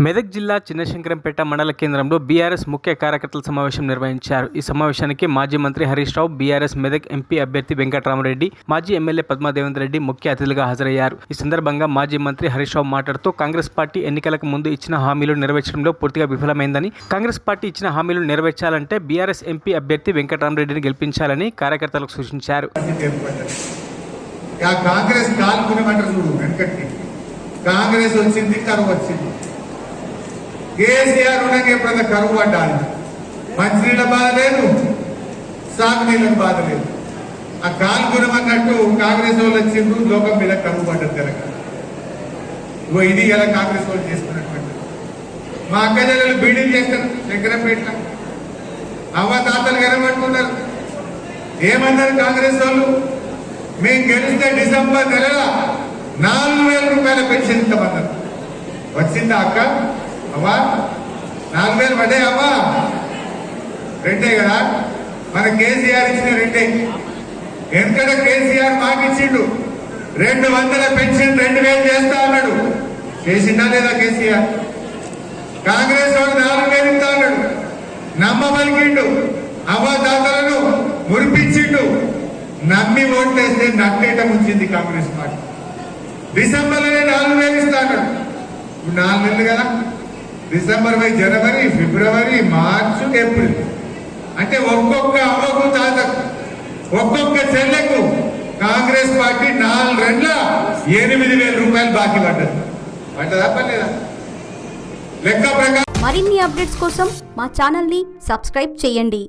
మెదక్ జిల్లా చిన్నశంకరంపేట మండల కేంద్రంలో బీఆర్ఎస్ ముఖ్య కార్యకర్తల సమావేశం నిర్వహించారు. ఈ సమావేశానికి మాజీ మంత్రి హరీష్ రావు, బీఆర్ఎస్ మెదక్ ఎంపీ అభ్యర్థి వెంకటరామరెడ్డి, మాజీ ఎమ్మెల్యే పద్మాదేవేందర్ రెడ్డి ముఖ్య అతిథులుగా హాజరయ్యారు. ఈ సందర్భంగా మాజీ మంత్రి హరీష్ రావు మాట్లాడుతూ కాంగ్రెస్ పార్టీ ఎన్నికలకు ముందు ఇచ్చిన హామీలు నెరవేర్చడంలో పూర్తిగా విఫలమైందని, కాంగ్రెస్ పార్టీ ఇచ్చిన హామీలు నెరవేర్చాలంటే బీఆర్ఎస్ ఎంపీ అభ్యర్థి వెంకటరామరెడ్డిని గెలిపించాలని కార్యకర్తలకు సూచించారు. కాంగ్రెస్ వచ్చింది, కరువు వచ్చింది. కేసీఆర్ ఉండగా ఎప్పుడైనా కరువు పడ్డాలి, మంచినీళ్ళ బాధ లేదు, సాగునీళ్ళకి బాధ లేదు. ఆ కాల్గుణం అన్నట్టు కాంగ్రెస్ వాళ్ళు వచ్చిండ్రు, లోకం మీద కరువు పడ్డది తెలంగాణ. ఇది ఎలా కాంగ్రెస్ వాళ్ళు చేసుకున్నటువంటి మా అక్క చెల్లెలు బీడీలు చేస్తారు శంకరంపేట. అవ్వ తాతలు కనబడుతున్నారు. ఏమన్నారు కాంగ్రెస్ వాళ్ళు? మేము గెలిస్తే డిసెంబర్ నెలలో 4,000 రూపాయల పెన్షన్ ఇస్తామన్నారు. వచ్చిందా అక్క? అవ్వా 4,000 పడ్డాయి అవ్వా? రెండే కదా మన కేసీఆర్ ఇచ్చిన రెండే. ఎందుకంటే కేసీఆర్ మాకిచ్చిండు 200 పెన్షన్ 2,000 చేస్తా అన్నాడు. చేసిండా లేదా కేసీఆర్? కాంగ్రెస్ వాడు 4,000 ఇస్తా అన్నాడు. నమ్మబలికిండు, అవ్వదాతలను మురిపించిండు. నమ్మి ఓట్లేస్తే నట్టేట ముంచింది కాంగ్రెస్ పార్టీ. డిసెంబర్లోనే 4,000 ఇస్తాడు. ఇప్పుడు 4 నెలలు కదా, డిసెంబర్, జనవరి, ఫిబ్రవరి, మార్చు, ఏప్రిల్ అంటే ఒక్కొక్క అమ్మకు తాతకు, ఒక్కొక్క చెల్లెకు కాంగ్రెస్ పార్టీ 4 రెడ్ల 8,000 రూపాయలు బాకీ పడ్డదా పర్లేదా? లెక్క ప్రకారం మరిన్ని అప్డేట్స్ కోసం మా ఛానల్ ని సబ్స్క్రైబ్ చేయండి.